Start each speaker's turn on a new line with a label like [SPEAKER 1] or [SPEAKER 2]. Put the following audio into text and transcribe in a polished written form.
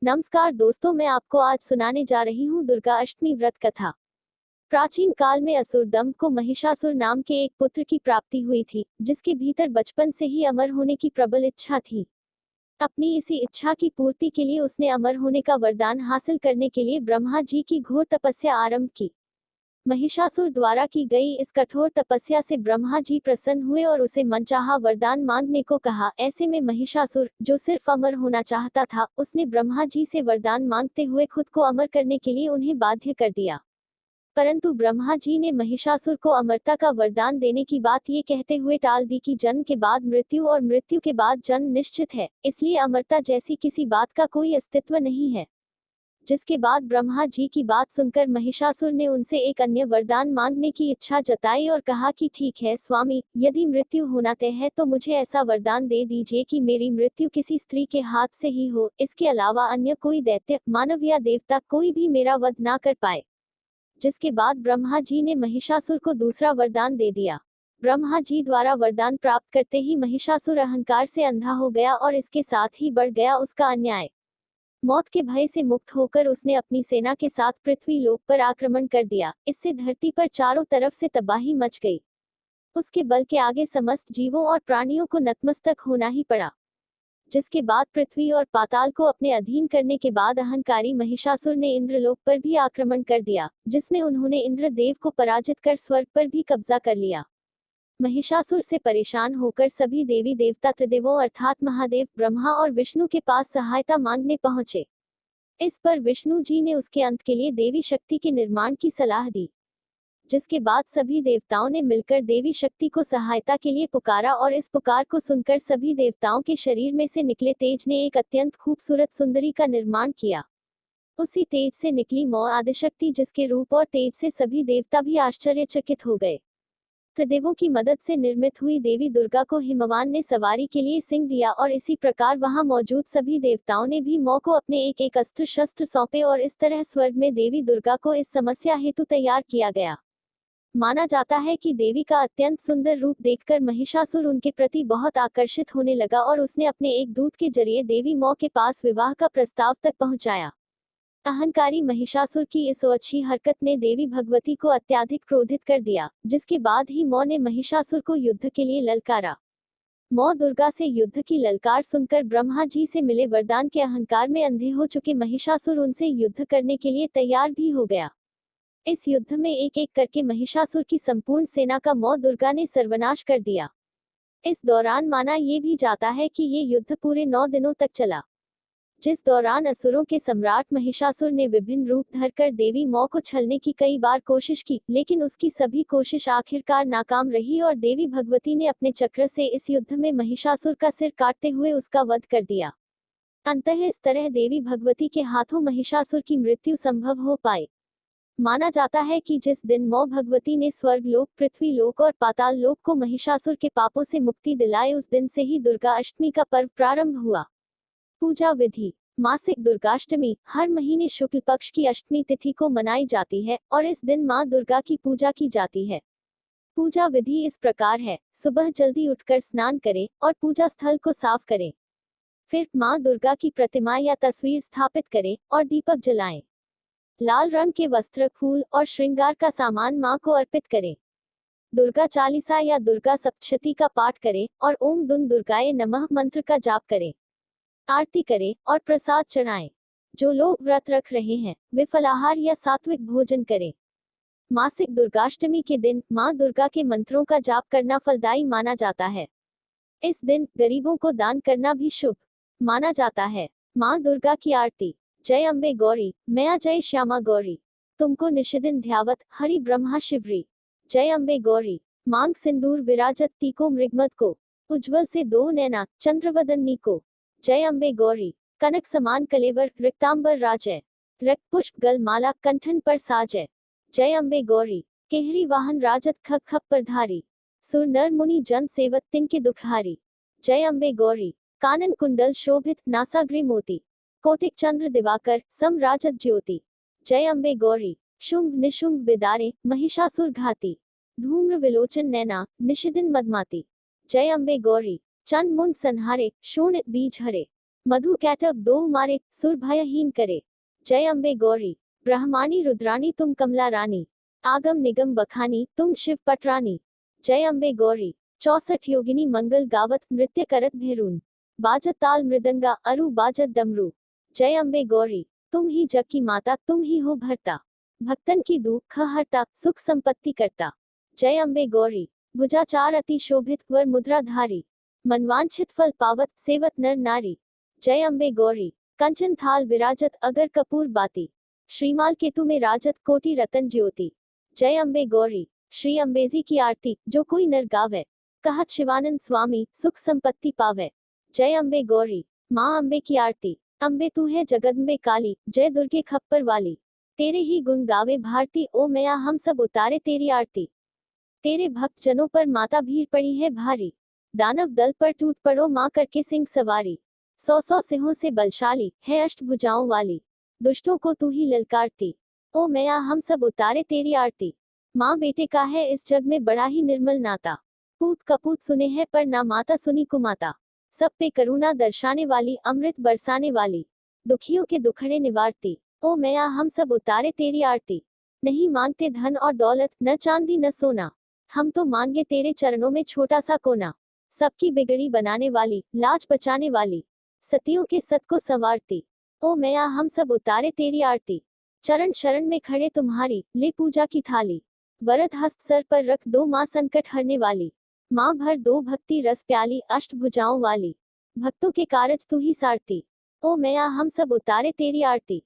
[SPEAKER 1] नमस्कार दोस्तों, मैं आपको आज सुनाने जा रही हूँ दुर्गा अष्टमी व्रत कथा। प्राचीन काल में असुर दंभ को महिषासुर नाम के एक पुत्र की प्राप्ति हुई थी, जिसके भीतर बचपन से ही अमर होने की प्रबल इच्छा थी। अपनी इसी इच्छा की पूर्ति के लिए उसने अमर होने का वरदान हासिल करने के लिए ब्रह्मा जी की घोर तपस्या आरंभ की। महिषासुर द्वारा की गई इस कठोर तपस्या से ब्रह्मा जी प्रसन्न हुए और उसे मनचाहा वरदान मांगने को कहा। ऐसे में महिषासुर, जो सिर्फ अमर होना चाहता था, उसने ब्रह्मा जी से वरदान मांगते हुए खुद को अमर करने के लिए उन्हें बाध्य कर दिया। परंतु ब्रह्मा जी ने महिषासुर को अमरता का वरदान देने की बात ये कहते हुए टाल दी कि जन्म के बाद मृत्यु और मृत्यु के बाद जन्म निश्चित है, इसलिए अमरता जैसी किसी बात का कोई अस्तित्व नहीं है। जिसके बाद ब्रह्मा जी की बात सुनकर महिषासुर ने उनसे एक अन्य वरदान मांगने की इच्छा जताई और कहा कि ठीक है स्वामी, यदि मृत्यु होना तय है तो मुझे ऐसा वरदान दे दीजिए कि मेरी मृत्यु किसी स्त्री के हाथ से ही हो, इसके अलावा अन्य कोई दैत्य, मानव या देवता कोई भी मेरा वध ना कर पाए। जिसके बाद ब्रह्मा जी ने महिषासुर को दूसरा वरदान दे दिया। ब्रह्मा जी द्वारा वरदान प्राप्त करते ही महिषासुर अहंकार से अंधा हो गया और इसके साथ ही बढ़ गया उसका अन्याय। मौत के भय से मुक्त होकर उसने अपनी सेना के साथ पृथ्वी लोक पर आक्रमण कर दिया। इससे धरती पर चारों तरफ से तबाही मच गई। उसके बल के आगे समस्त जीवों और प्राणियों को नतमस्तक होना ही पड़ा। जिसके बाद पृथ्वी और पाताल को अपने अधीन करने के बाद अहंकारी महिषासुर ने इंद्रलोक पर भी आक्रमण कर दिया, जिसमें उन्होंने इंद्रदेव को पराजित कर स्वर्ग पर भी कब्जा कर लिया। महिषासुर से परेशान होकर सभी देवी देवता त्रिदेवों अर्थात महादेव, ब्रह्मा और विष्णु के पास सहायता मांगने पहुंचे। इस पर विष्णु जी ने उसके अंत के लिए देवी शक्ति के निर्माण की सलाह दी। जिसके बाद सभी देवताओं ने मिलकर देवी शक्ति को सहायता के लिए पुकारा और इस पुकार को सुनकर सभी देवताओं के शरीर में से निकले तेज ने एक अत्यंत खूबसूरत सुंदरी का निर्माण किया। उसी तेज से निकली मौ आदिशक्ति, जिसके रूप और तेज से सभी देवता भी आश्चर्यचकित हो गए। त्रिदेवों की मदद से निर्मित हुई देवी दुर्गा को हिमवान ने सवारी के लिए सिंह दिया और इसी प्रकार वहां मौजूद सभी देवताओं ने भी मौ को अपने एक एक अस्त्र शस्त्र सौंपे और इस तरह स्वर्ग में देवी दुर्गा को इस समस्या हेतु तैयार किया गया। माना जाता है कि देवी का अत्यंत सुंदर रूप देखकर महिषासुर उनके प्रति बहुत आकर्षित होने लगा और उसने अपने एक दूत के जरिए देवी मौ के पास विवाह का प्रस्ताव तक पहुंचाया। अहंकारी महिषासुर की इस अच्छी हरकत ने देवी भगवती को अत्यधिक क्रोधित कर दिया, जिसके बाद ही मौ ने महिषासुर को युद्ध के लिए ललकारा। मौ दुर्गा से युद्ध की ललकार सुनकर ब्रह्मा जी से मिले वरदान के अहंकार में अंधे हो चुके महिषासुर उनसे युद्ध करने के लिए तैयार भी हो गया। इस युद्ध में एक एक करके महिषासुर की संपूर्ण सेना का मौ दुर्गा ने सर्वनाश कर दिया। इस दौरान माना ये भी जाता है कि ये युद्ध पूरे 9 दिनों तक चला, जिस दौरान असुरों के सम्राट महिषासुर ने विभिन्न रूप धरकर देवी मौ को छलने की कई बार कोशिश की, लेकिन उसकी सभी कोशिश आखिरकार नाकाम रही और देवी भगवती ने अपने चक्र से इस युद्ध में महिषासुर का सिर काटते हुए उसका वध कर दिया। अंततः इस तरह देवी भगवती के हाथों महिषासुर की मृत्यु संभव हो पाई। माना जाता है कि जिस दिन मौ भगवती ने स्वर्ग लोक, पृथ्वी लोक और पाताल लोक को महिषासुर के पापों से मुक्ति दिलाए, उस दिन से ही दुर्गा अष्टमी का पर्व प्रारंभ हुआ। पूजा विधि। मासिक दुर्गाष्टमी हर महीने शुक्ल पक्ष की अष्टमी तिथि को मनाई जाती है और इस दिन मां दुर्गा की पूजा की जाती है। पूजा विधि इस प्रकार है: सुबह जल्दी उठकर स्नान करें और पूजा स्थल को साफ करें। फिर मां दुर्गा की प्रतिमा या तस्वीर स्थापित करें और दीपक जलाएं। लाल रंग के वस्त्र, फूल और श्रृंगार का सामान मां को अर्पित करें। दुर्गा चालीसा या दुर्गा सप्तशती का पाठ करें और ओम दुन दुर्गाए नमः मंत्र का जाप करें। आरती करें और प्रसाद चढ़ाएं। जो लोग व्रत रख रहे हैं वे फलाहार या सात्विक भोजन करें। मासिक दुर्गाष्टमी के दिन मां दुर्गा के मंत्रों का जाप करना फलदायी माना जाता है। इस दिन गरीबों को दान करना भी शुभ माना जाता है। मां दुर्गा की आरती। जय अम्बे गौरी, मैया जय श्यामा गौरी, तुमको निशिदिन ध्यावत हरि ब्रह्मा शिवरी। जय अम्बे गौरी, मांग सिंदूर विराजत टीको मृगमद को, उज्ज्वल से दो नैना चंद्रवदनी को। जय अम्बे गौरी, कनक समान कलेवर रिक्तांबर राजय, रक्त पुष्प गल माला कंठन पर साजय। जय अम्बे गौरी, केहरी वाहन राजत खप खप पर धारी, सुर नर मुनि जन सेवत तिनके दुखहारी। जय अम्बे गौरी, कानन कुंडल शोभित नासाग्रे मोती, कोटिक चंद्र दिवाकर सम राजत ज्योति। जय अम्बे गौरी, शुंभ निशुंभ बिदारे महिषासुर घाती, धूम्र विलोचन नैना निशिदिन मदमाती। जय अम्बे गौरी, चंड मुंड संहारे शोणित बीज हरे, मधु कैटब दो मारे, सुर भयहीन करे। जय अम्बे गौरी। ब्रह्माणी रुद्राणी तुम कमला रानी। आगम निगम बखानी तुम शिव पटरानी। जय अम्बे गौरी। 64 योगिनी मंगल गावत नृत्य करत भेरून। बाजत ताल मृदंगा अरु बाजत डमरू। जय अम्बे गौरी। तुम ही जग की माता, तुम ही हो भरता। भक्तन की दुख हरता, सुख संपत्ति करता। जय अम्बे गौरी। भुजाचार अति शोभित वर मुद्रा धारी। मनवांछित फल पावत सेवत नर नारी। जय अम्बे गौरी। कंचन थाल विराजत अगर कपूर बाती। श्रीमाल केतु में राजत कोटि रतन ज्योति। जय अम्बे गौरी। श्री अम्बेजी की आरती जो कोई नर गावे। कहत शिवानंद स्वामी सुख संपत्ति पावे। जय अम्बे गौरी। माँ अम्बे की आरती। अम्बे तू है जगदम्बे काली, जय दुर्गे खप्पर वाली। तेरे ही गुण गावे भारती, ओ मैया हम सब उतारे तेरी आरती। तेरे भक्त जनों पर माता भीड़ पड़ी है भारी। दानव दल पर टूट पड़ो माँ करके सिंह सवारी। 100 सिंहों से बलशाली है अष्ट भुजाओं वाली। दुष्टों को तू ही ललकारती, ओ मैया हम सब उतारे तेरी आरती। माँ बेटे का है इस जग में बड़ा ही निर्मल नाता। पूत कपूत सुने हैं पर ना माता सुनी कुमाता। सब पे करुणा दर्शाने वाली, अमृत बरसाने वाली। दुखियों के दुखड़े निवारती, ओ मैया हम सब उतारे तेरी आरती। नहीं मांगते धन और दौलत, न चांदी न सोना। हम तो मांगे तेरे चरणों में छोटा सा कोना। सबकी बिगड़ी बनाने वाली, लाज बचाने वाली। सतियों के सत को संवारती, ओ मैया हम सब उतारे तेरी आरती। चरण शरण में खड़े तुम्हारी, ले पूजा की थाली। वरद हस्त सर पर रख दो माँ संकट हरने वाली। माँ भर दो भक्ति रस प्याली, अष्ट भुजाओं वाली। भक्तों के कारज तू ही सारती, ओ मैया हम सब उतारे तेरी आरती।